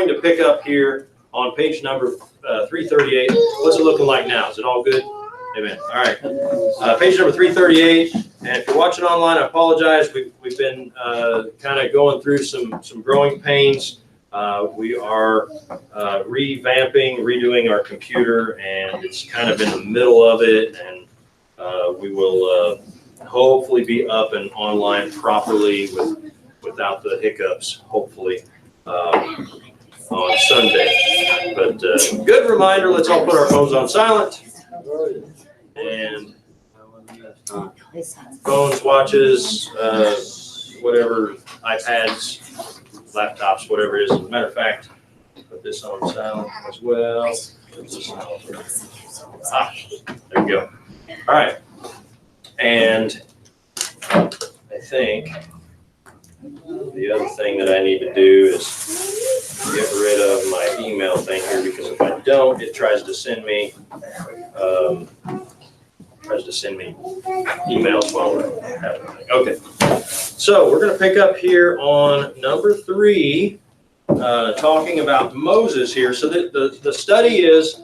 going to pick up here on page number 338. What's it looking like now? Is it all good? Amen. All right. Page number 338. And if you're watching online, I apologize. We've been kind of going through some growing pains. We are redoing our computer, and it's kind of in the middle of it. And we will hopefully be up and online properly without the hiccups, hopefully, on Sunday. But good reminder, let's all put our phones on silent. And phones, watches, whatever, iPads, laptops, whatever it is. As a matter of fact, put this on silent as well. There we go. All right. And I think the other thing that I need to do is get rid of my email thing here, because if I don't, it tries to send me emails while we're having it. Okay, so we're going to pick up here on number 3, talking about Moses here. So the study is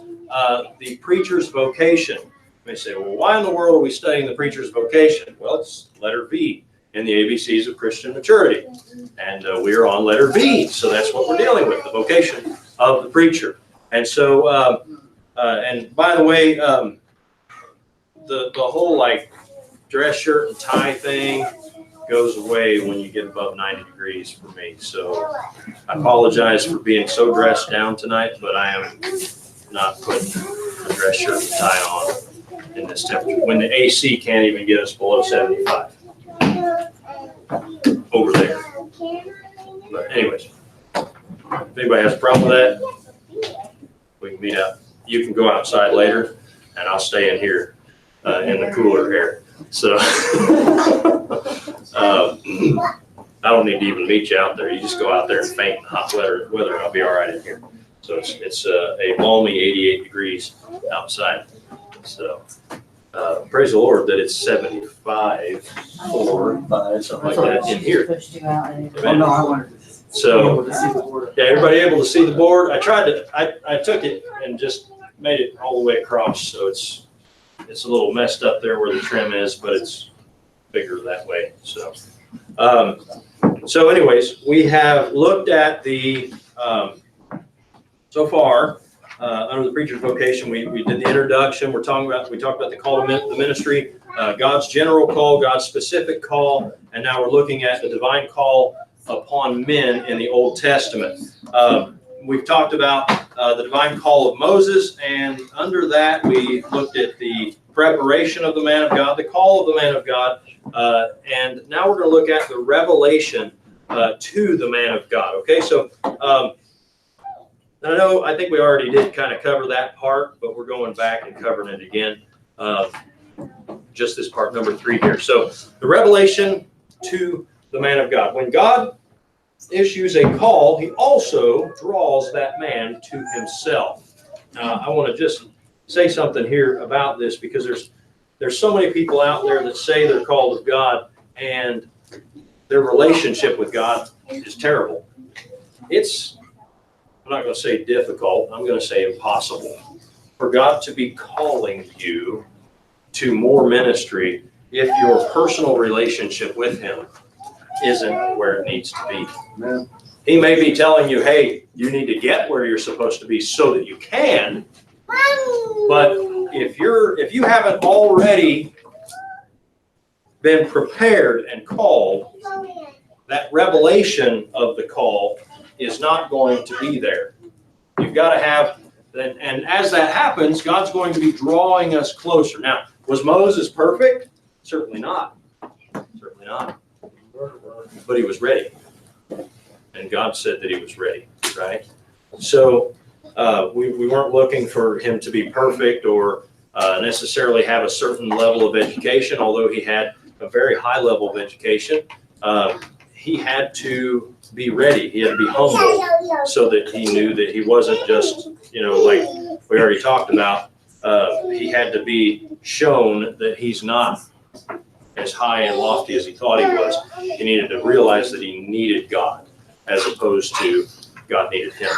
the preacher's vocation. You may say, well, why in the world are we studying the preacher's vocation? Well, it's letter V in the ABCs of Christian maturity. And we are on letter V, so that's what we're dealing with, the vocation of the preacher. And so, and by the way, the whole like dress shirt and tie thing goes away when you get above 90 degrees for me. So I apologize for being so dressed down tonight, but I am not putting a dress shirt and tie on in this temperature when the AC can't even get us below 75 over there. But anyways, if anybody has a problem with that, we can meet up. You can go outside later, and I'll stay in here in the cooler air. So I don't need to even meet you out there. You just go out there and faint in hot weather, and I'll be all right in here. So it's a balmy 88 degrees outside. So praise the Lord that it's 75, 4, 5, something like that in here. Amen. So yeah, everybody able to see the board? I took it and just made it all the way across, so it's a little messed up there where the trim is, but it's bigger that way. So anyways, we have looked at the so far under the preacher's vocation. We did the introduction. We talked about the call to the ministry, God's general call, God's specific call, and now we're looking at the divine call upon men in the Old Testament. We've talked about the divine call of Moses, and under that we looked at the preparation of the man of God, the call of the man of God, and now we're going to look at the revelation to the man of God. Okay, so I think we already did kind of cover that part, but we're going back and covering it again. Just this part number 3 here. So the revelation to the man of God. When God issues a call, he also draws that man to himself. Now, I want to just say something here about this, because there's so many people out there that say they're called of God, and their relationship with God is terrible. I'm not going to say difficult, I'm going to say impossible for God to be calling you to more ministry if your personal relationship with him isn't where it needs to be. Amen. He may be telling you, hey, you need to get where you're supposed to be so that you can, but if you haven't already been prepared and called, that revelation of the call is not going to be there. You've got to have, and as that happens, God's going to be drawing us closer. Now, was Moses perfect? Certainly not. Certainly not. But he was ready. And God said that he was ready, right? So we weren't looking for him to be perfect or necessarily have a certain level of education, although he had a very high level of education. He had to be ready. He had to be humble so that he knew that he wasn't just, like we already talked about, he had to be shown that he's not as high and lofty as he thought he was. He needed to realize that he needed God, as opposed to God needed him,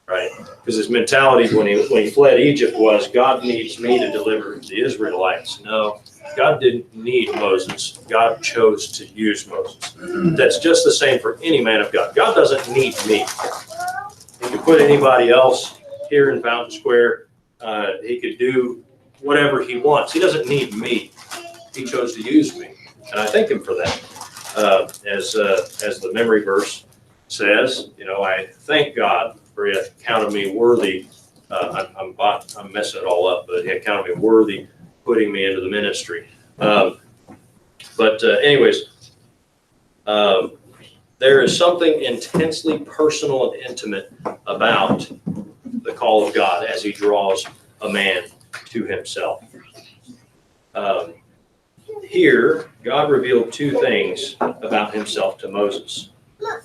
right? Because his mentality when he fled Egypt was, God needs me to deliver the Israelites. No, God didn't need Moses. God chose to use Moses. That's just the same for any man of God. God doesn't need me. He could put anybody else here in Fountain Square. He could do whatever he wants. He doesn't need me. He chose to use me, and I thank him for that. As the memory verse says, I thank God for he hath counted me worthy. I'm messing it all up, but he had counted me worthy, putting me into the ministry. Anyways, there is something intensely personal and intimate about the call of God as he draws a man to himself. Here, God revealed two things about himself to Moses.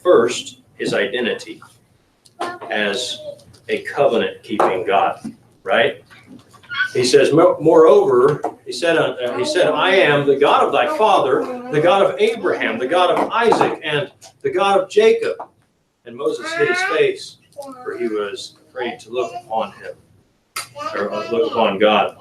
First, his identity as a covenant-keeping God, right? He says, moreover, he said, I am the God of thy father, the God of Abraham, the God of Isaac, and the God of Jacob. And Moses hid his face, for he was afraid to look upon him, or look upon God.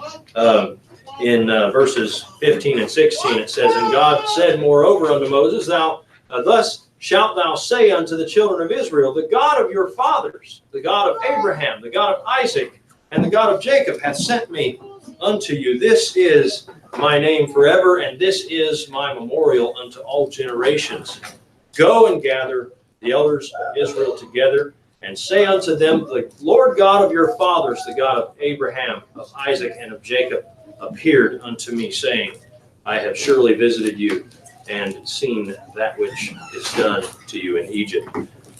In verses 15 and 16, it says, and God said, moreover, unto Moses, thus shalt thou say unto the children of Israel, the God of your fathers, the God of Abraham, the God of Isaac, and the God of Jacob hath sent me unto you. This is my name forever, and this is my memorial unto all generations. Go and gather the elders of Israel together, and say unto them, the Lord God of your fathers, the God of Abraham, of Isaac, and of Jacob, appeared unto me, saying, I have surely visited you, and seen that which is done to you in Egypt.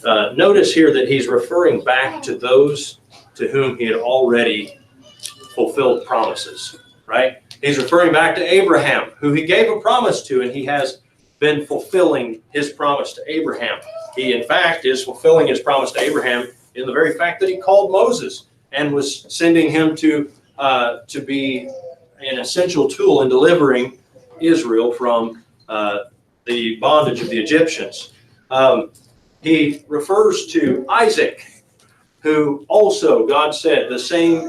Notice here that he's referring back to those to whom he had already fulfilled promises, right? He's referring back to Abraham, who he gave a promise to, and he has been fulfilling his promise to Abraham. He, in fact, is fulfilling his promise to Abraham in the very fact that he called Moses and was sending him to be an essential tool in delivering Israel from the bondage of the Egyptians. He refers to Isaac, who also God said the same,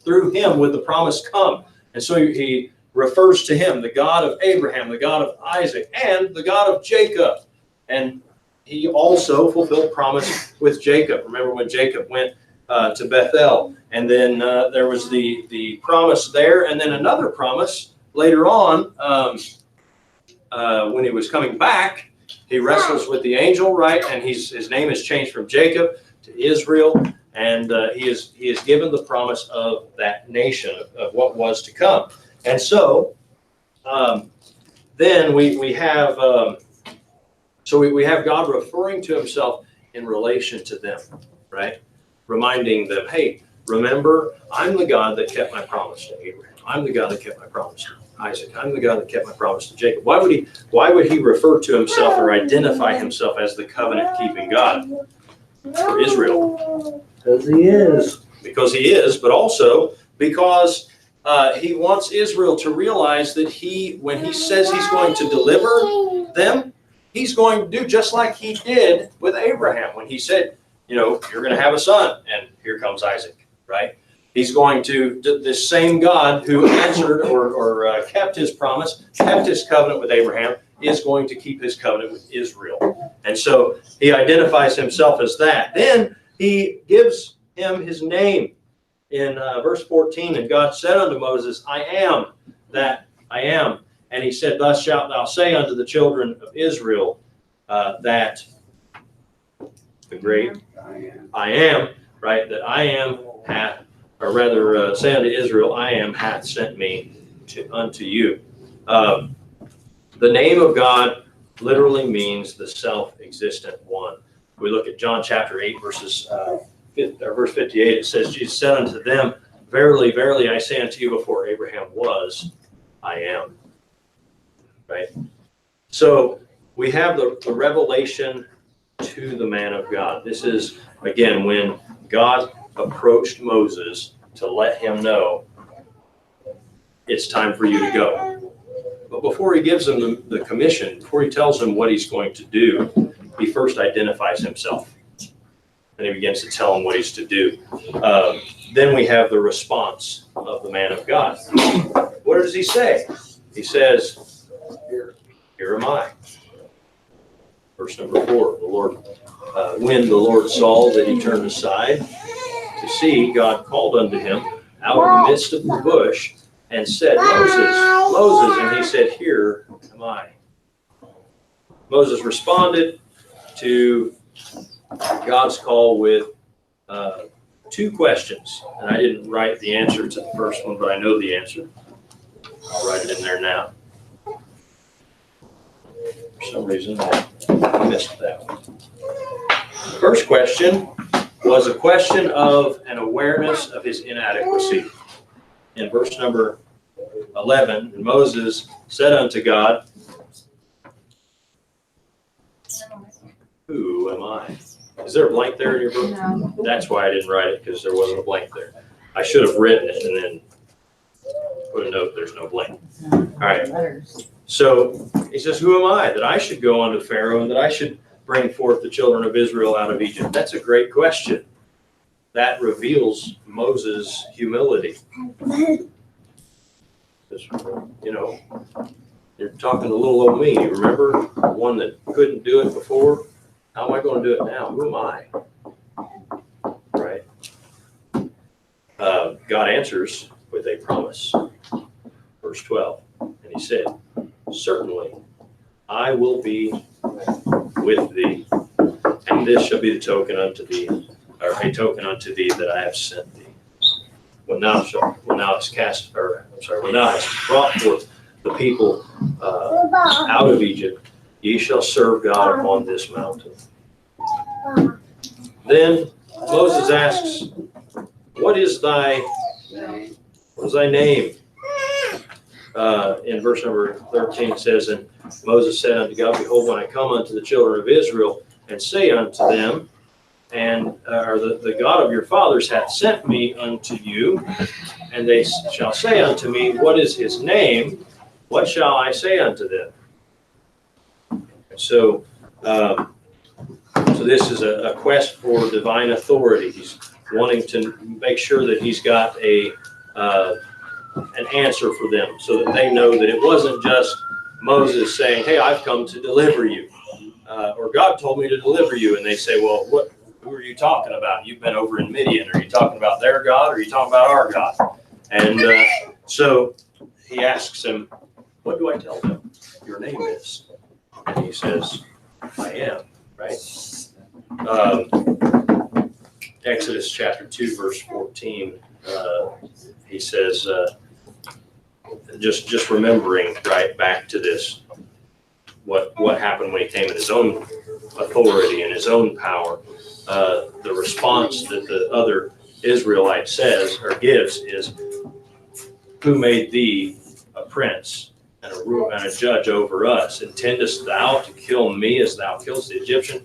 through him would the promise come. And so he refers to him, the God of Abraham, the God of Isaac, and the God of Jacob. And he also fulfilled promise with Jacob. Remember when Jacob went to Bethel, and then there was the promise there, and then another promise later on when he was coming back. He wrestles with the angel, right? And his name is changed from Jacob to Israel, and he is given the promise of that nation, of what was to come. And so then we have we have God referring to himself in relation to them, right? Reminding them, hey, remember, I'm the God that kept my promise to Abraham. I'm the God that kept my promise to Isaac. I'm the God that kept my promise to Jacob. Why would he refer to himself or identify himself as the covenant-keeping God for Israel? Because he is. Because he is, but also because he wants Israel to realize that when he says he's going to deliver them, he's going to do just like he did with Abraham when he said, you're going to have a son, and here comes Isaac, right? He's going to, this same God who answered or kept his promise, kept his covenant with Abraham, is going to keep his covenant with Israel. And so he identifies himself as that. Then he gives him his name in verse 14, and God said unto Moses, I am that I am. And he said, thus shalt thou say unto the children of Israel that the great I am, right, that I am hath, or rather say unto Israel, I am hath sent me unto you. The name of God literally means the self-existent one. We look at John chapter 8, verse 58. It says, Jesus said unto them, verily, verily, I say unto you, before Abraham was, I am. Right? So we have the revelation to the man of God. This is, again, when God approached Moses to let him know it's time for you to go. But before he gives him the commission, before he tells him what he's going to do, he first identifies himself. And he begins to tell him what he's to do. Then we have the response of the man of God. What does he say? He says, here am I. Verse number 4, the Lord, when the Lord saw that he turned aside to see, God called unto him out of the midst of the bush and said, Moses, Moses. And he said, here am I. Moses responded to God's call with 2 questions. And I didn't write the answer to the first one, but I know the answer. I'll write it in there now. For some reason, I missed that one. The first question was a question of an awareness of his inadequacy. In verse number 11, Moses said unto God, who am I? Is there a blank there in your book? No. That's why I didn't write it, because there wasn't a blank there. I should have written it and then put a note, there's no blank. All right. So he says, who am I that I should go unto Pharaoh and that I should bring forth the children of Israel out of Egypt? That's a great question. That reveals Moses' humility. You know, you're talking to little old me. You remember the one that couldn't do it before? How am I going to do it now? Who am I? Right? God answers with a promise. Verse 12. And he said, certainly I will be with thee, and this shall be the token unto thee, or a token unto thee that I have sent thee. When thou hast brought forth the people out of Egypt, ye shall serve God upon this mountain. Then Moses asks, what is thy name? In verse number 13 it says, and Moses said unto God, behold, when I come unto the children of Israel and say unto them, and the God of your fathers hath sent me unto you, and they shall say unto me, what is his name? What shall I say unto them? And so this is a quest for divine authority. He's wanting to make sure that he's got an answer for them, so that they know that it wasn't just Moses saying, hey, I've come to deliver you, or God told me to deliver you. And they say, well, who are you talking about? You've been over in Midian. Are you talking about their God, or are you talking about our God? And so he asks him, what do I tell them your name is? And he says, I am, right? Exodus chapter 2, verse 14, he says, just remembering right back to this, what happened when he came in his own authority and his own power. The response that the other Israelite says or gives is, who made thee a prince and a judge over us? Intendest thou to kill me as thou killest the Egyptian?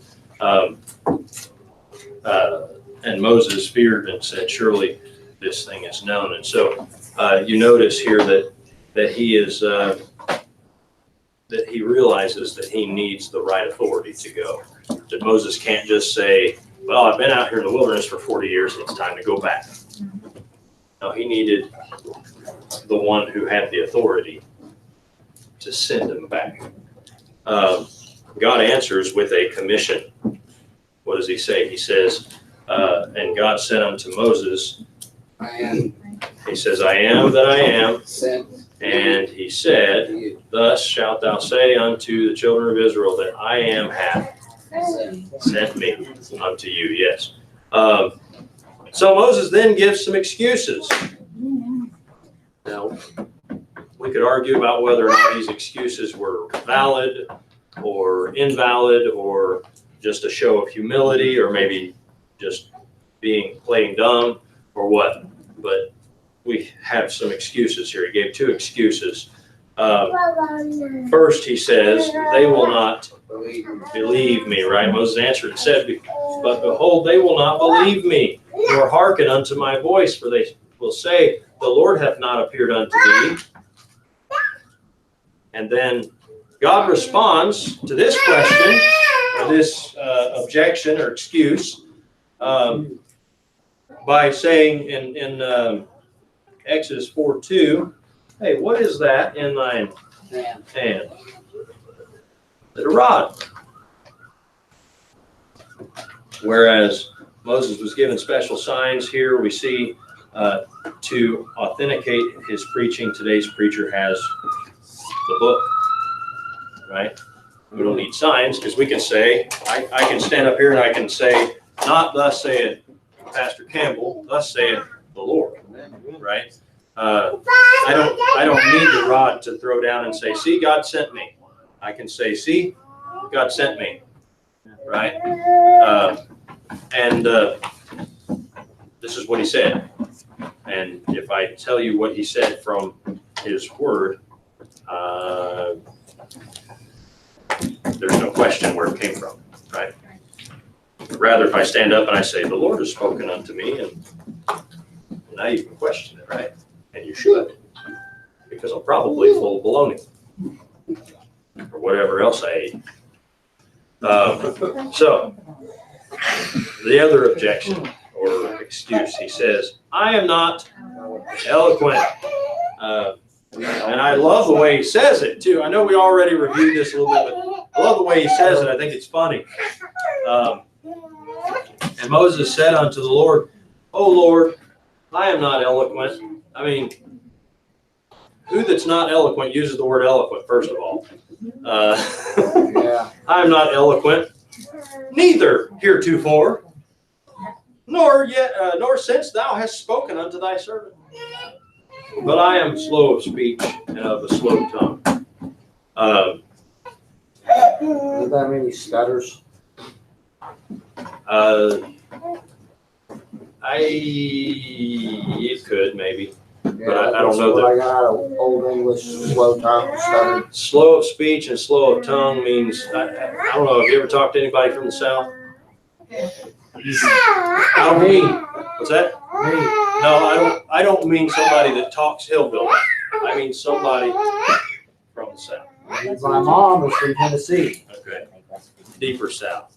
And Moses feared and said, surely this thing is known. And so you notice here that he is that he realizes that he needs the right authority to go. That Moses can't just say, well, I've been out here in the wilderness for 40 years, it's time to go back. No, he needed the one who had the authority to send him back. God answers with a commission. What does he say? He says, and God said unto Moses, I am. He says, I am that I am. Sent. And he said, thus shalt thou say unto the children of Israel that I am hath sent me unto you. Yes. So Moses then gives some excuses. Now, we could argue about whether or not these excuses were valid or invalid, or just a show of humility, or maybe just playing dumb, or what. But we have some excuses here. He gave 2 excuses. First, he says, they will not believe me, right? Moses answered and said, but behold, they will not believe me, nor hearken unto my voice, for they will say, the Lord hath not appeared unto thee. And then God responds to this question, or this objection or excuse, by saying in Exodus 4:2, hey, what is that in thine hand? Is it a rod? Whereas Moses was given special signs, here we see to authenticate his preaching, today's preacher has the book, right? We don't need signs because we can say, I can stand up here and I can say, not thus saith Pastor Campbell, thus saith the Lord, right? I don't need the rod to throw down and say, see, God sent me. I can say, see, God sent me, right? And this is what he said. And if I tell you what he said from his word, there's no question where it came from, right? Rather, if I stand up and I say, the Lord has spoken unto me, and now you can question it, right? And you should, because I'm probably full of baloney or whatever else I ate. So, the other objection or excuse, he says, I am not eloquent. And I love the way he says it, too. I know we already reviewed this a little bit, but I love the way he says it. I think it's funny. And Moses said unto the Lord, O Lord, I am not eloquent. I mean, who that's not eloquent uses the word eloquent, first of all. I am not eloquent, neither heretofore, nor since thou hast spoken unto thy servant. But I am slow of speech and of a slow tongue. Does that mean he stutters? It could maybe, Yeah, but I don't know that. I got old English slow tongue stutter. Slow of speech and slow of tongue means, I don't know, have you ever talked to anybody from the South? I don't mean, what's that? No, I don't mean somebody that talks hillbilly. I mean somebody from the South. My mom was from Tennessee. Okay. Deeper South.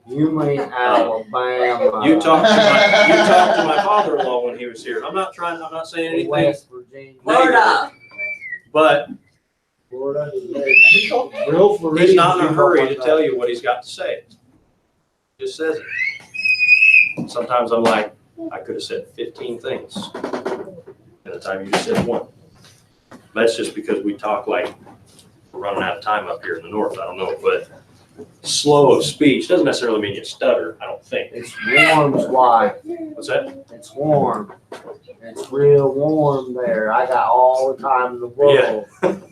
You mean Alabama? You talked to my father-in-law when he was here. I'm not saying anything. West Virginia. Florida. But Florida. Real Florida. He's not in a hurry to tell you what he's got to say. He just says it. Sometimes I'm like, I could have said 15 things at the time you just said one. That's just because we talk like we're running out of time up here in the north. I don't know, but slow of speech doesn't necessarily mean you stutter, I don't think. It's warm, is why. What's that? It's warm. It's real warm there. I got all the time in the world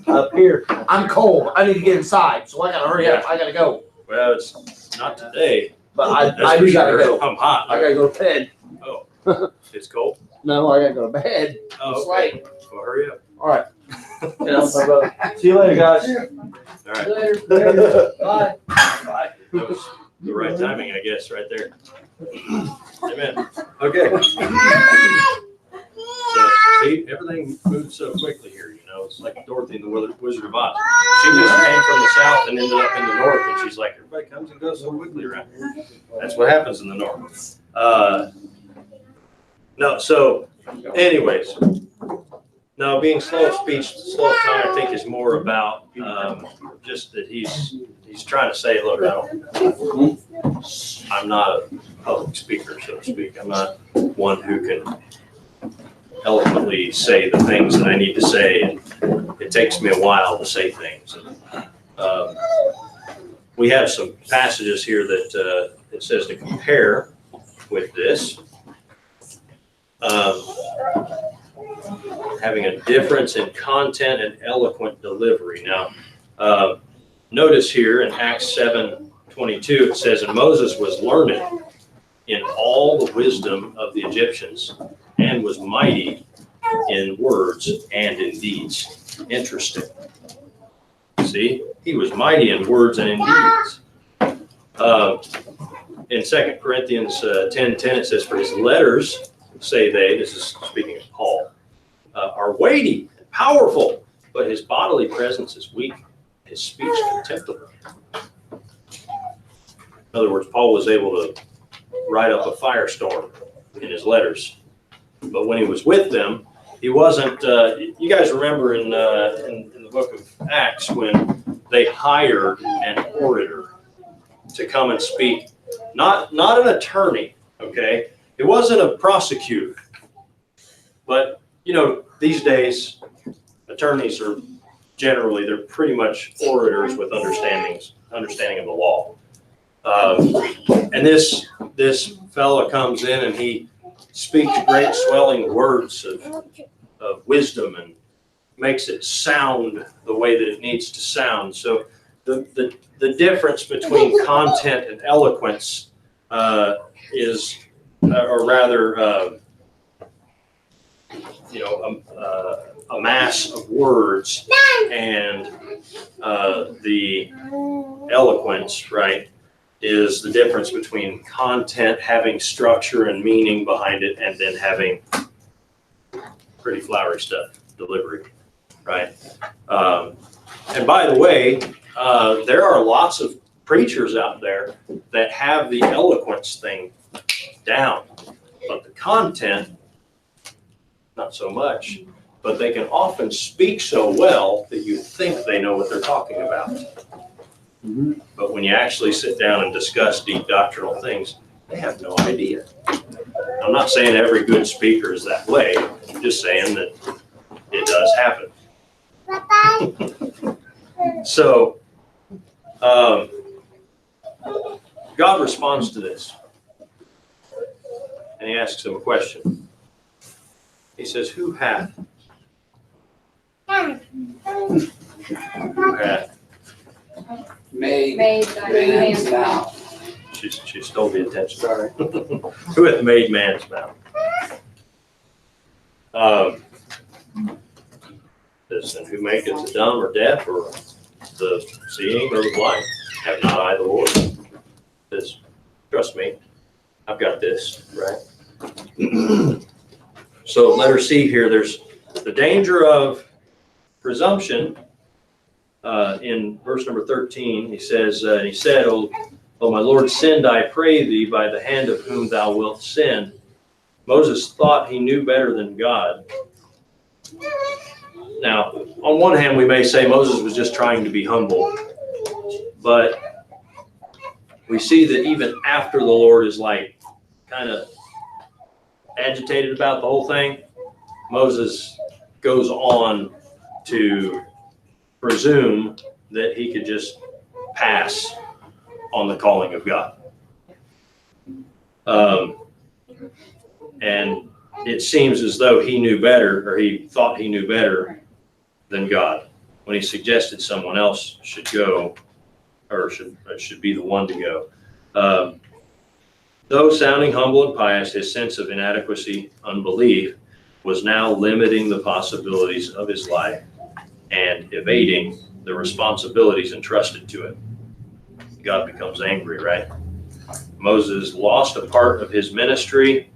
up here. I'm cold. I need to get inside, so I gotta hurry up. I gotta go. Well, it's not today. But I do gotta go. I'm hot. I gotta go to bed. Oh, it's cold? No, I gotta go to bed. Oh, It's okay. late. Well, hurry up. All right. See you later, guys. All right. Later. Bye. Bye. That was the right timing, I guess, right there. Amen. Okay. So, see, everything moves so quickly here, you know. It's like Dorothy and the Wizard of Oz. She just came from the south and ended up in the north, and she's like, everybody comes and goes so quickly around here. That's what happens in the north. No, so, anyways. No, being slow of speech, slow of tongue, I think is more about just that he's trying to say, look, I'm not a public speaker, so to speak. I'm not one who can eloquently say the things that I need to say, and it takes me a while to say things. And, we have some passages here that it says to compare with this. Having a difference in content and eloquent delivery. Now, notice here in Acts 7:22, it says, and Moses was learned in all the wisdom of the Egyptians and was mighty in words and in deeds. Interesting. See, he was mighty in words and in deeds. In 2 Corinthians 10:10, it says, for his letters, say they, this is speaking of Paul, are weighty and powerful, but his bodily presence is weak, his speech contemptible. In other words, Paul was able to write up a firestorm in his letters. But when he was with them, he wasn't, you guys remember in the book of Acts when they hired an orator to come and speak, not an attorney, okay? It wasn't a prosecutor. But, you know, these days, attorneys are generally, they're pretty much orators with understanding of the law. And this fella comes in and he speaks great swelling words of wisdom and makes it sound the way that it needs to sound. So the difference between content and eloquence is, or rather, you know, a mass of words and the eloquence, right, is the difference between content having structure and meaning behind it and then having pretty flowery stuff, delivery, right? And by the way, there are lots of preachers out there that have the eloquence thing down, but the content, not so much. But they can often speak so well that you think they know what they're talking about. Mm-hmm. But when you actually sit down and discuss deep doctrinal things, they have no idea. I'm not saying every good speaker is that way. I'm just saying that it does happen. So, God responds to this. And he asks him a question. He says, who hath? Who hath? Made man's mouth. She stole the attention. Sorry. Who hath made man's mouth? And who maketh the dumb or deaf or the seeing or the blind? Have not I the Lord? Says, trust me, I've got this, right? So letter C here, there's the danger of presumption. In verse number 13, he says, he said, oh, my Lord, send, I pray thee, by the hand of whom thou wilt send. Moses thought he knew better than God. Now, on one hand, we may say Moses was just trying to be humble, but we see that even after the Lord is like kind of agitated about the whole thing, Moses goes on to presume that he could just pass on the calling of God. And it seems as though he knew better, or he thought he knew better than God when he suggested someone else should go, or should be the one to go. Though sounding humble and pious, his sense of inadequacy, unbelief, was now limiting the possibilities of his life and evading the responsibilities entrusted to him. God becomes angry, right? Moses lost a part of his ministry,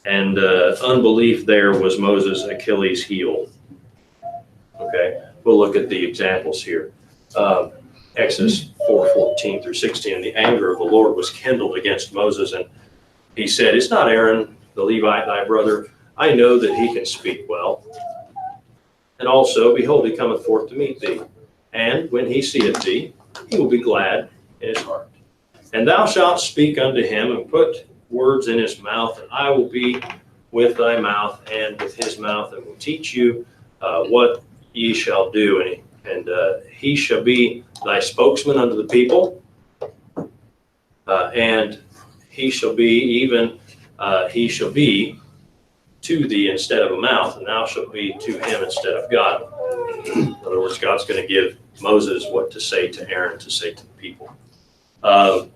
and unbelief there was Moses' Achilles' heel. Okay, we'll look at the examples here. Exodus 4:14 through 16, the anger of the Lord was kindled against Moses, and he said, is not Aaron the Levite thy brother? I know that he can speak well. And also, behold, he cometh forth to meet thee. And when he seeth thee, he will be glad in his heart. And thou shalt speak unto him, and put words in his mouth, and I will be with thy mouth and with his mouth, and will teach you what ye shall do. And he shall be thy spokesman unto the people, and he shall be to thee instead of a mouth, and thou shalt be to him instead of God. In other words, God's going to give Moses what to say to Aaron to say to the people. And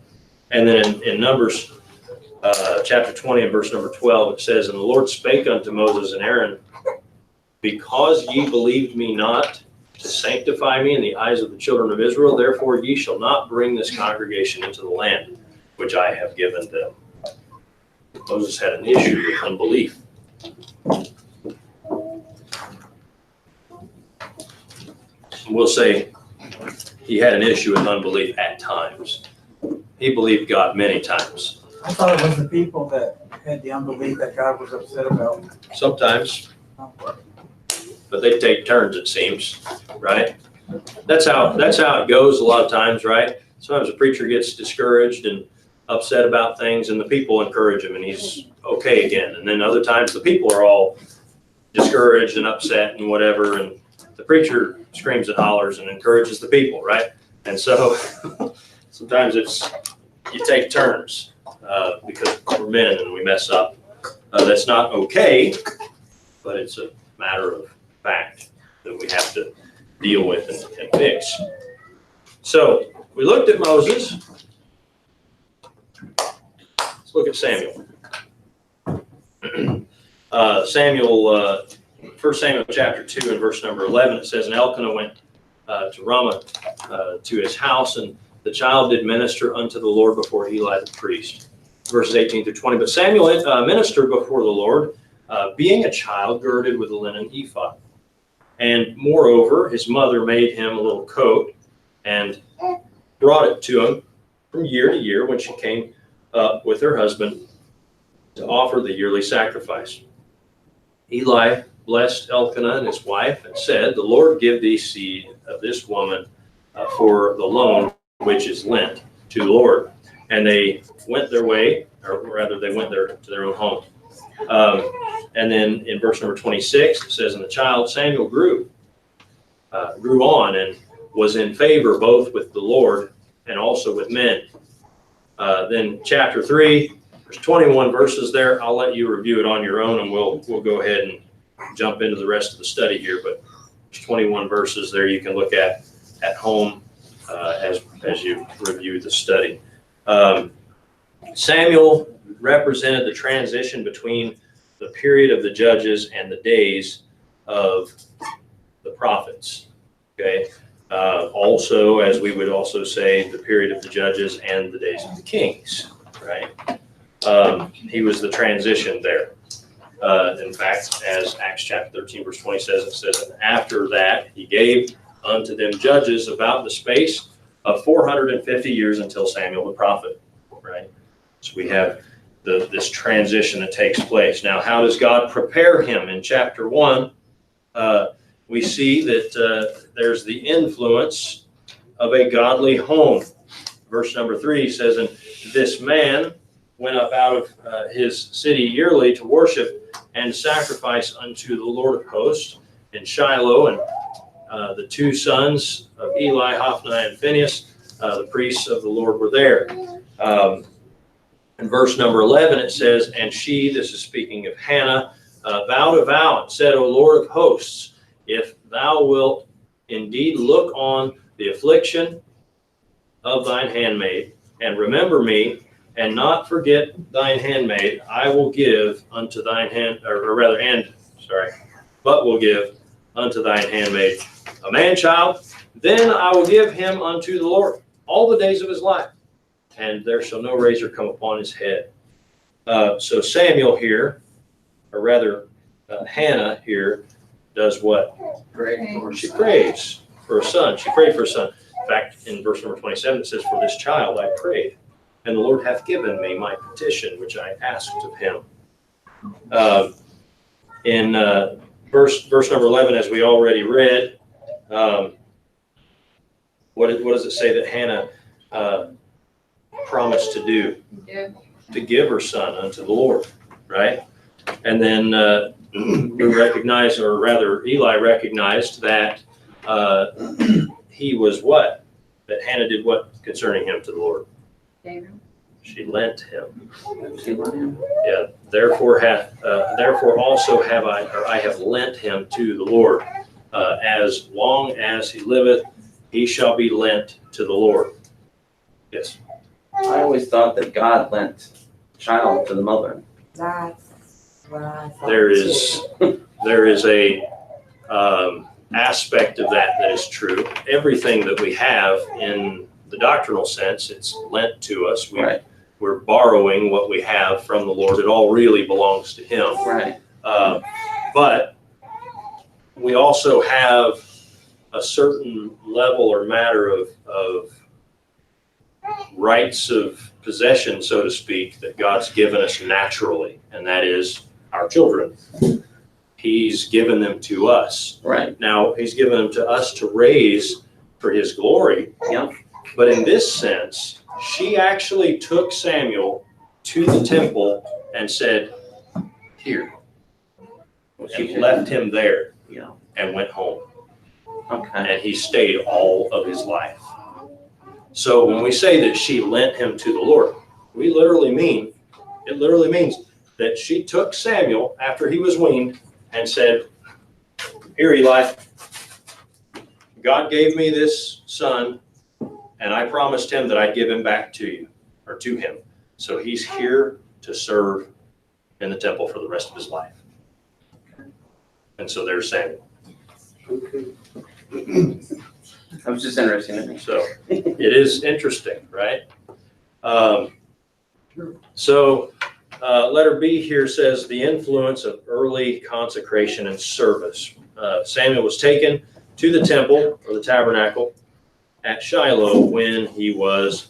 then in Numbers chapter 20 and verse number 12, it says, and the Lord spake unto Moses and Aaron, because ye believed me not to sanctify me in the eyes of the children of Israel, therefore ye shall not bring this congregation into the land which I have given them. Moses had an issue with unbelief. We'll say he had an issue with unbelief at times. He believed God many times. I thought it was the people that had the unbelief that God was upset about. Sometimes, but they take turns, it seems, right? That's how it goes a lot of times, right? Sometimes a preacher gets discouraged and upset about things, and the people encourage him, and he's okay again. And then other times the people are all discouraged and upset and whatever, and the preacher screams and hollers and encourages the people, right? And so sometimes you take turns because we're men and we mess up. That's not okay, but it's a matter of fact that we have to deal with and fix. So we looked at Moses. Let's look at Samuel. Samuel, 1 Samuel chapter 2 and verse number 11, it says, and Elkanah went to Ramah to his house, and the child did minister unto the Lord before Eli the priest. Verses 18 through 20. But Samuel ministered before the Lord, being a child girded with a linen ephod. And moreover, his mother made him a little coat and brought it to him from year to year when she came up with her husband to offer the yearly sacrifice. Eli blessed Elkanah and his wife and said, the Lord give thee seed of this woman for the loan which is lent to the Lord. And they went their way, or rather they went to their own home. And then in verse number 26, it says, and the child Samuel grew on and was in favor both with the Lord and also with men. Then chapter 3, there's 21 verses there. I'll let you review it on your own, and we'll go ahead and jump into the rest of the study here. But there's 21 verses there you can look at home as you review the study. Samuel represented the transition between the period of the judges and the days of the prophets. Okay. Also, as we would also say, the period of the judges and the days of the kings. Right. He was the transition there. In fact, as Acts chapter 13, verse 20 says, it says, and after that he gave unto them judges about the space of 450 years until Samuel the prophet. Right. So we have this transition that takes place. Now, how does God prepare him? In chapter 1, we see that there's the influence of a godly home. Verse number 3 says, and this man went up out of his city yearly to worship and sacrifice unto the Lord of hosts in Shiloh. And the two sons of Eli, Hophni and Phinehas, the priests of the Lord, were there. In verse number 11, it says, and she, this is speaking of Hannah, vowed a vow and said, O Lord of hosts, if thou wilt indeed look on the affliction of thine handmaid, and remember me, and not forget thine handmaid, I will give unto thine hand, but will give unto thine handmaid a man child, then I will give him unto the Lord all the days of his life, and there shall no razor come upon his head. So Samuel here, or rather Hannah here, does what? She prays for a son. She prayed for a son. In fact, in verse number 27, it says, for this child I prayed, and the Lord hath given me my petition, which I asked of him. In verse number 11, as we already read, what does it say that Hannah promised to do? To give her son unto the Lord, right? And then we recognize, or rather Eli recognized that he was what? That Hannah did what concerning him to the Lord? She lent him. Yeah. Therefore also have I have lent him to the Lord. As long as he liveth, he shall be lent to the Lord. Yes. I always thought that God lent child to the mother. That's what I thought. There is a aspect of that is true. Everything that we have in the doctrinal sense, it's lent to us. We're borrowing what we have from the Lord. It all really belongs to him. Right. But we also have a certain level or matter of rights of possession, so to speak, that God's given us naturally, and that is our children. He's given them to us. Right. Now, he's given them to us to raise for his glory. Yeah. But in this sense, she actually took Samuel to the temple and said, here, and left him there. Yeah. And went home. Okay. And he stayed all of his life. So when we say that she lent him to the Lord, it literally means that she took Samuel after he was weaned and said, here, Eli, God gave me this son, and I promised him that I'd give him back to you, or to him. So he's here to serve in the temple for the rest of his life. And so there's Samuel. That was just interesting to me. So it is interesting, right? So letter B here says the influence of early consecration and service. Samuel was taken to the temple or the tabernacle at Shiloh when he was,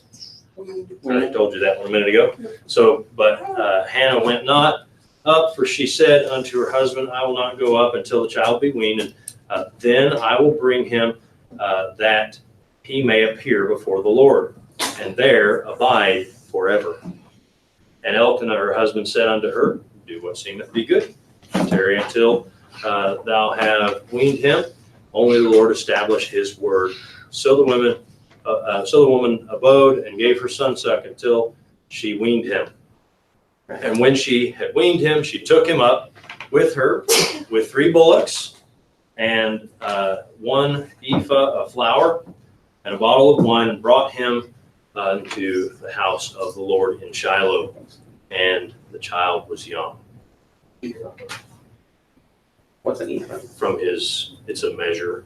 I told you that one a minute ago. So, but Hannah went not up, for she said unto her husband, I will not go up until the child be weaned, and then I will bring him that he may appear before the Lord, and there abide forever. And Elkanah her husband said unto her, do what seemeth thee good, tarry until thou have weaned him. Only the Lord establish his word. So the woman abode and gave her son suck until she weaned him. And when she had weaned him, she took him up with her with 3 bullocks and 1 ephah of flour and a bottle of wine, and brought him to the house of the Lord in Shiloh. And the child was young. What's an ephah? From his, it's a measure.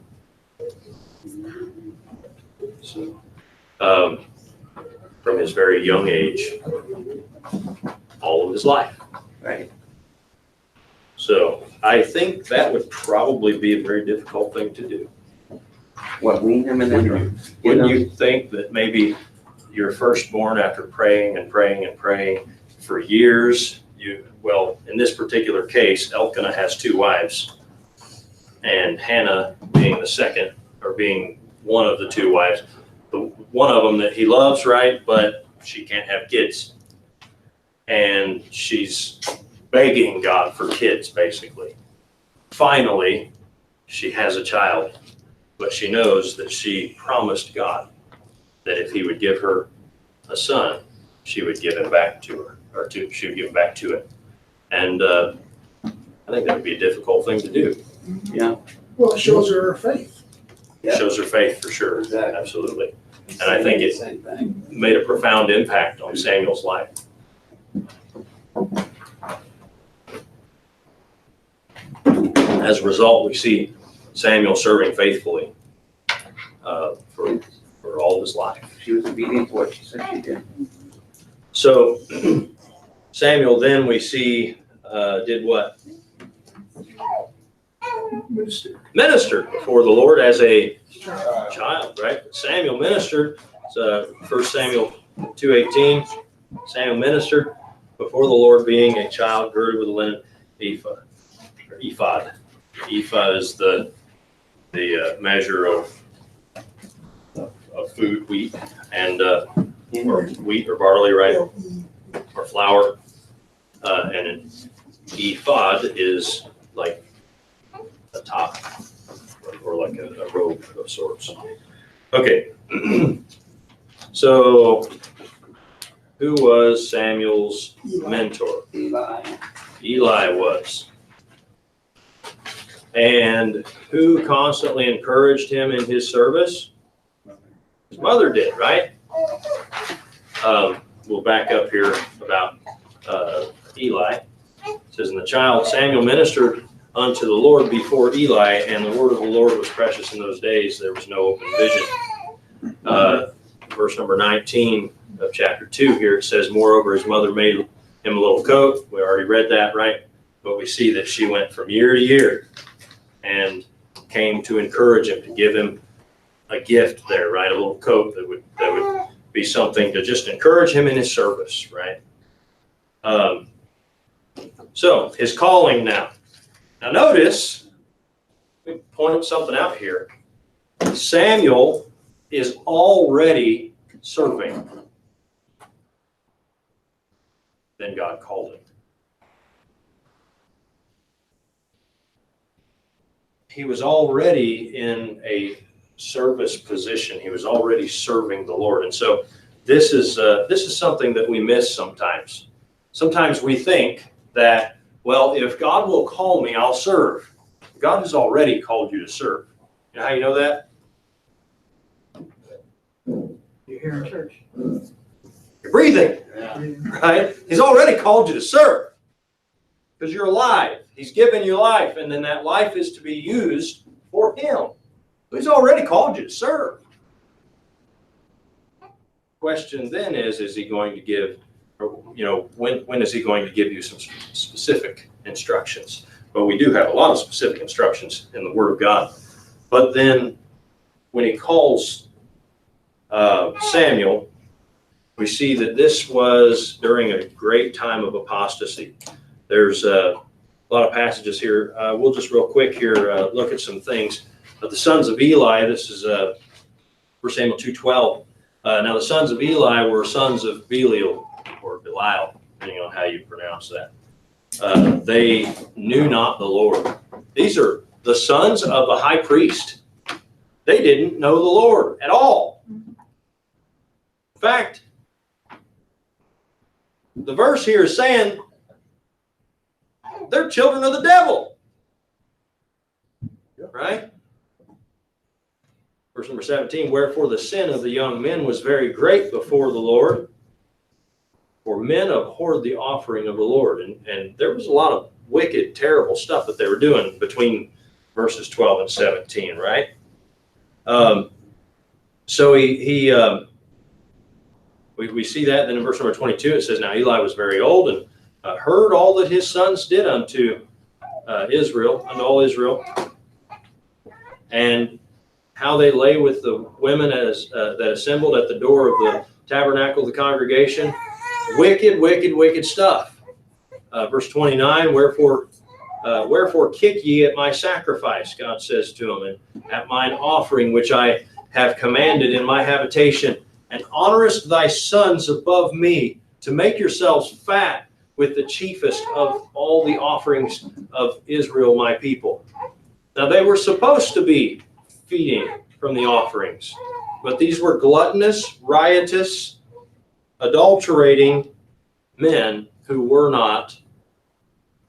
So, from his very young age, all of his life. Right. So I think that would probably be a very difficult thing to do. What, wean him and then? Wouldn't you think that maybe your firstborn, after praying and praying and praying for years, well, in this particular case, Elkanah has 2 wives, and Hannah being the second, or being one of the 2 wives, the one of them that he loves, right? But she can't have kids. And she's begging God for kids, basically. Finally, she has a child, but she knows that she promised God that if he would give her a son, she would give him back to her, or she would give him back to him. And I think that would be a difficult thing to do. Yeah. Well, it shows her faith. It shows her faith for sure. Exactly. Absolutely. And I think it Same thing. made a profound impact on Samuel's life. As a result, we see Samuel serving faithfully for all of his life. She was obedient to what she said she did. So Samuel then we see did what? Ministered before the Lord as a child, right? Samuel ministered. 1 Samuel 2:18. Samuel ministered before the Lord being a child girded with a linen ephod. Ephah is the measure of food, wheat, and or wheat or barley, right? Or flour. And an ephod is like a top, or like a robe of sorts. Okay. So, who was Samuel's mentor? Eli. Eli was. And who constantly encouraged him in his service? His mother did, right? We'll back up here about Eli. It says, and the child Samuel ministered unto the Lord before Eli, and the word of the Lord was precious in those days. There was no open vision. Verse number 19 of chapter 2 here, it says, moreover, his mother made him a little coat. We already read that, right? But we see that she went from year to year and came to encourage him, to give him a gift there, right? A little coat that would be something to just encourage him in his service, right? So his calling now. Now notice, let me point something out here. Samuel is already serving. Then God called him. He was already in a service position. He was already serving the Lord. And so this is something that we miss sometimes. Sometimes we think that, well, if God will call me, I'll serve. God has already called you to serve. You know how you know that? You're here in church. You're breathing, right? He's already called you to serve because you're alive. He's given you life, and then that life is to be used for him. He's already called you to serve. Question then is he going to give, when is he going to give you some specific instructions? Well, we do have a lot of specific instructions in the Word of God. But then when he calls Samuel, we see that this was during a great time of apostasy. There's a lot of passages here. We'll just real quick here look at some things. But the sons of Eli, this is 1 Samuel 2:12. Now the sons of Eli were sons of Belial, or Belial, depending on how you pronounce that. They knew not the Lord. These are the sons of the high priest. They didn't know the Lord at all. In fact, the verse here is saying they're children of the devil. Right? Verse number 17, wherefore the sin of the young men was very great before the Lord, for men abhorred the offering of the Lord. And there was a lot of wicked, terrible stuff that they were doing between verses 12 and 17, right? So we see that. Then in verse number 22, it says, now Eli was very old and heard all that his sons did unto Israel, unto all Israel, and how they lay with the women as that assembled at the door of the tabernacle of the congregation. Wicked, wicked, wicked stuff. Verse 29, wherefore kick ye at my sacrifice, God says to them, and at mine offering which I have commanded in my habitation, and honorest thy sons above me, to make yourselves fat with the chiefest of all the offerings of Israel, my people. Now they were supposed to be feeding from the offerings, but these were gluttonous, riotous, adulterating men who were not,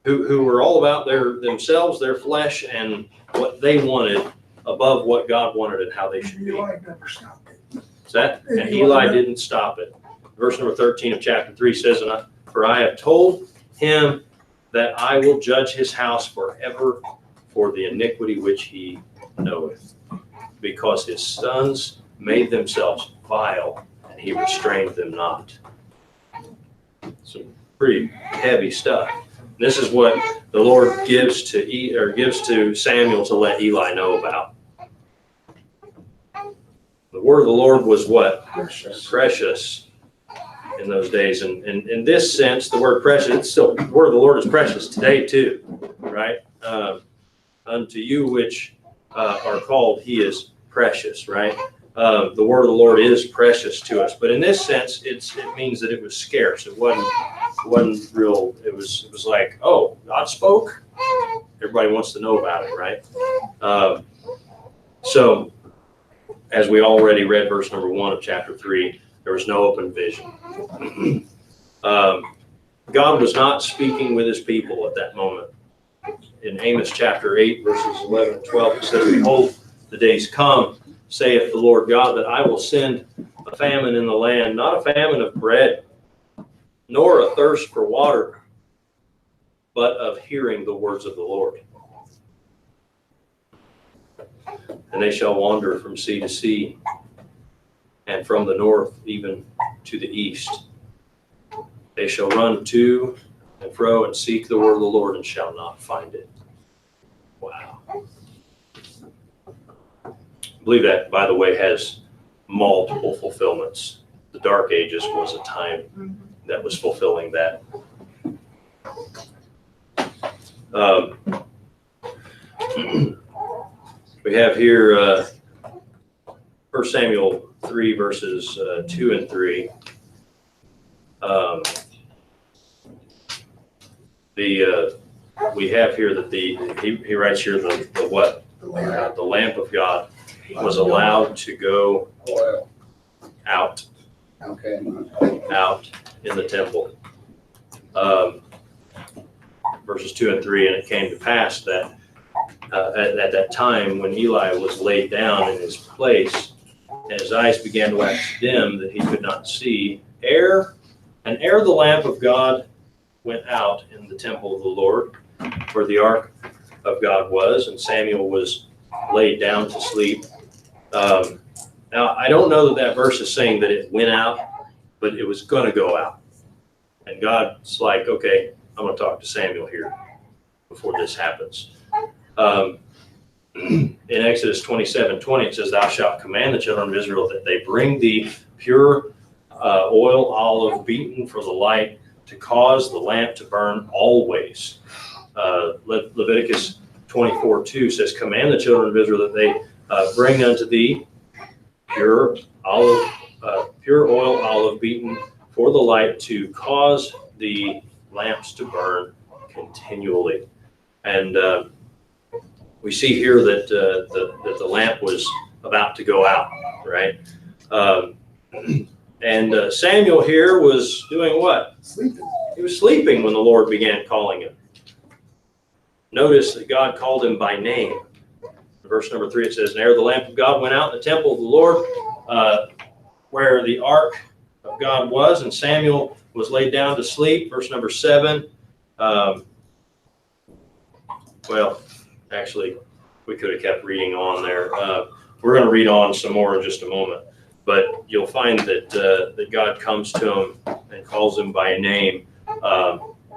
who were all about themselves, their flesh, and what they wanted above what God wanted and how they should be. Eli never stopped it. Is that? And Eli didn't stop it. Verse number 13 of chapter 3 says, for I have told him that I will judge his house forever for the iniquity which he knoweth, because his sons made themselves vile, and he restrained them not. Some pretty heavy stuff. This is what the Lord gives to Samuel to let Eli know about. The word of the Lord was what? Precious in those days. And in this sense, the word precious, it's still, the word of the Lord is precious today too, right? Unto you which are called, he is precious, right? The word of the Lord is precious to us. But in this sense, it means that it was scarce. It wasn't real. It was like, oh, God spoke. Everybody wants to know about it, right? So, as we already read verse number 1 of chapter 3, there was no open vision. God was not speaking with his people at that moment. In Amos chapter 8, verses 11 and 12, it says, behold, the days come, saith the Lord God, that I will send a famine in the land, not a famine of bread, nor a thirst for water, but of hearing the words of the Lord. And they shall wander from sea to sea, and from the north even to the east. They shall run to and fro and seek the word of the Lord, and shall not find it. Wow. I believe that, by the way, has multiple fulfillments. Dark Ages was a time that was fulfilling that. We have here 1 Samuel 3 verses 2 and 3. We have here that he writes here the what? The lamp of God was allowed to go out in the temple. Verses 2 and 3, and it came to pass that at that time when Eli was laid down in his place, and his eyes began to wax dim, that he could not see, ere the lamp of God went out in the temple of the Lord, where the ark of God was, and Samuel was laid down to sleep. Now, I don't know that verse is saying that it went out, but it was going to go out. And God's like, okay, I'm going to talk to Samuel here before this happens. In Exodus 27:20, it says, "Thou shalt command the children of Israel that they bring thee pure oil, olive beaten for the light, to cause the lamp to burn always." Leviticus 24:2 says, "Command the children of Israel that they bring unto thee pure oil, olive beaten for the light, to cause the lamps to burn continually." And we see here that the lamp was about to go out, right? And Samuel here was doing what? Sleeping. He was sleeping when the Lord began calling him. Notice that God called him by name. In verse number 3, it says, "And ere the lamp of God went out in the temple of the Lord, where the ark of God was, and Samuel was laid down to sleep." Verse number 7. Well, actually, we could have kept reading on there. We're going to read on some more in just a moment. But you'll find that God comes to him and calls him by name.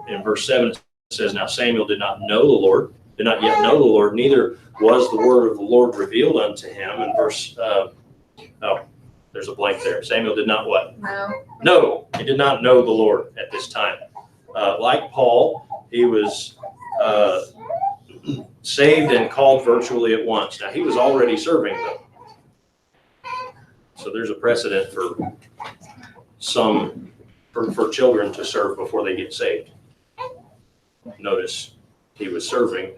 In verse 7, it says, "Now Samuel did not yet know the Lord, neither was the word of the Lord revealed unto him." In verse, there's a blank there. Samuel did not what? No, he did not know the Lord at this time. Like Paul, he was saved and called virtually at once. Now, he was already serving, though. So there's a precedent for for children to serve before they get saved. Notice he was serving,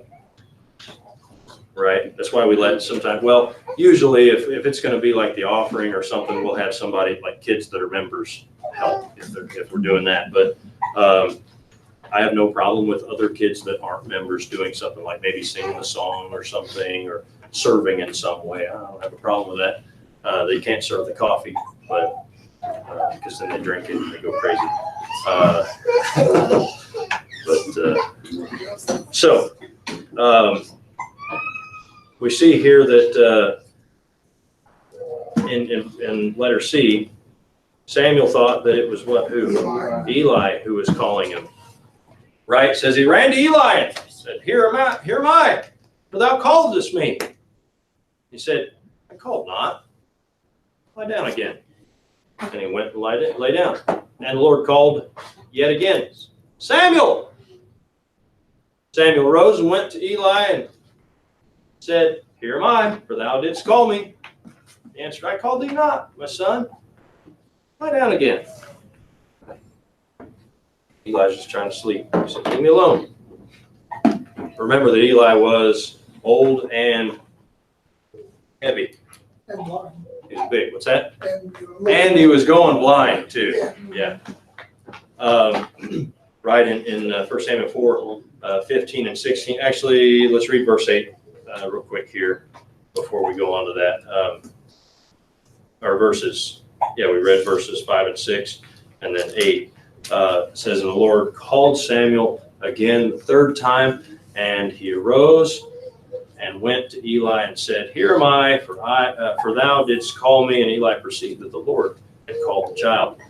right? That's why we let sometimes, well, usually if it's going to be like the offering or something, we'll have somebody like kids that are members help if we're doing that. But I have no problem with other kids that aren't members doing something like maybe singing a song or something or serving in some way. I don't have a problem with that. They can't serve the coffee, but because then they drink it and they go crazy. So we see here that in letter C, Samuel thought that it was who? Eli who was calling him. Right? It says he ran to Eli and said, Here am I, for thou calledest me. He said, I called not. Lie down again. And he went and lay down. And the Lord called yet again, Samuel. Samuel rose and went to Eli and said, Here am I, for thou didst call me. He answered, I called thee not, my son. Lie down again. Eli's just trying to sleep. He said, Leave me alone. Remember that Eli was old and heavy. And blind. He was big. What's that? And he was going blind too. Yeah. Right in 1 Samuel 4, 15 and 16. Actually, let's read verse 8 real quick here before we go on to that. Our verses. Yeah, we read verses 5 and 6 and then 8. It says, And the Lord called Samuel again the third time, and he arose and went to Eli and said, Here am I, for thou didst call me. And Eli perceived that the Lord had called the child.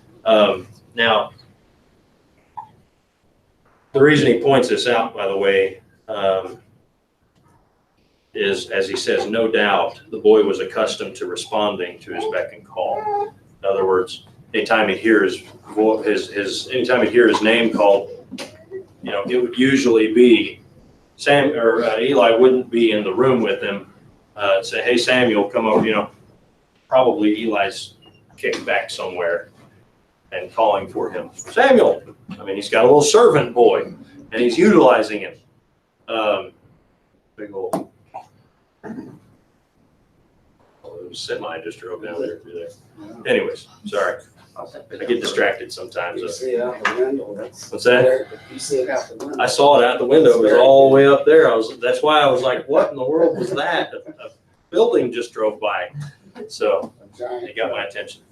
Now, the reason he points this out, by the way, is, as he says, no doubt the boy was accustomed to responding to his beck and call. In other words, anytime he'd hear anytime he'd hear his name called, it would usually be Eli wouldn't be in the room with him. Say, hey, Samuel, come over. Probably Eli's kicked back somewhere and calling for him. Samuel. He's got a little servant boy, and he's utilizing him. Big old semi just drove down there through there. Anyways, sorry. I get distracted sometimes. You see it out the window, that's. What's that? You see it out the window. I saw it out the window. It was all the way up there. That's why I was like, what in the world was that? A building just drove by. So it got my attention.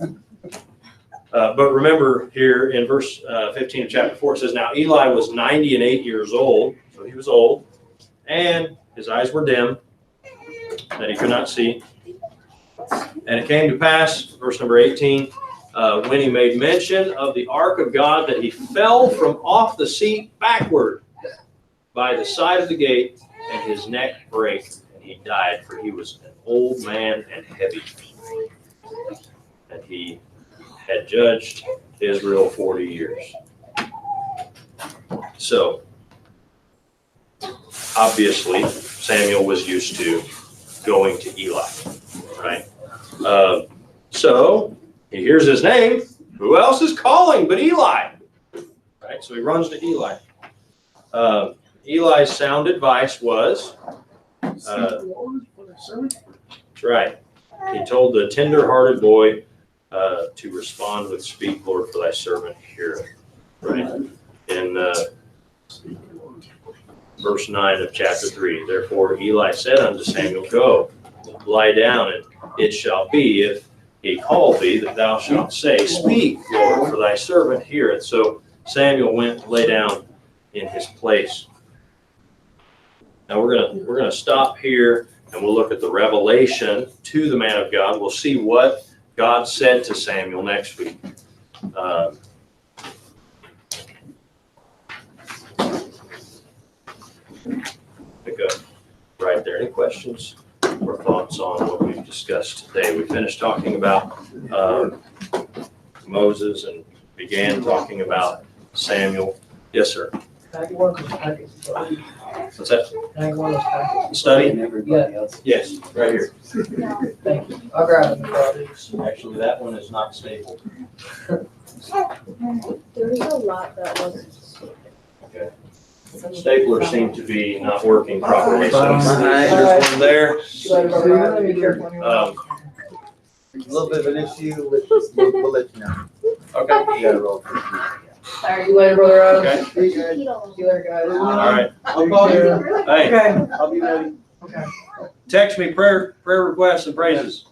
But remember here in verse 15 of chapter 4, it says, now Eli was 98 years old, so he was old, and his eyes were dim, that he could not see. And it came to pass, verse number 18, when he made mention of the ark of God, that he fell from off the seat backward by the side of the gate, and his neck brake, and he died, for he was an old man and heavy. And he had judged Israel 40 years. So, obviously, Samuel was used to going to Eli, right? So, he hears his name. Who else is calling but Eli? Right? So he runs to Eli. Eli's sound advice was, that's right. He told the tender-hearted boy to respond with, speak, Lord, for thy servant heareth. Right? In verse 9 of chapter 3, therefore Eli said unto Samuel, go, lie down, and it shall be, if he call thee, that thou shalt say, speak, Lord, for thy servant heareth. So Samuel went and lay down in his place. Now we're gonna stop here, and we'll look at the revelation to the man of God. We'll see what God said to Samuel next week. Pick up right there. Any questions or thoughts on what we've discussed today? We finished talking about Moses and began talking about Samuel. Yes, sir. What's that? Study? And everybody else. Yes, right here. Thank you. I'll grab it. Actually, that one is not stapled. There was a lot that wasn't. Okay. Staplers seem to be not working properly, so there's one there. A little bit of an issue with this, we'll let you know. Okay. You gotta roll. Sorry. See you later, brother Adam. Okay. See you later, guys. All right. I'll call you. Hey, Okay. I'll be ready. Okay. text me prayer requests and praises.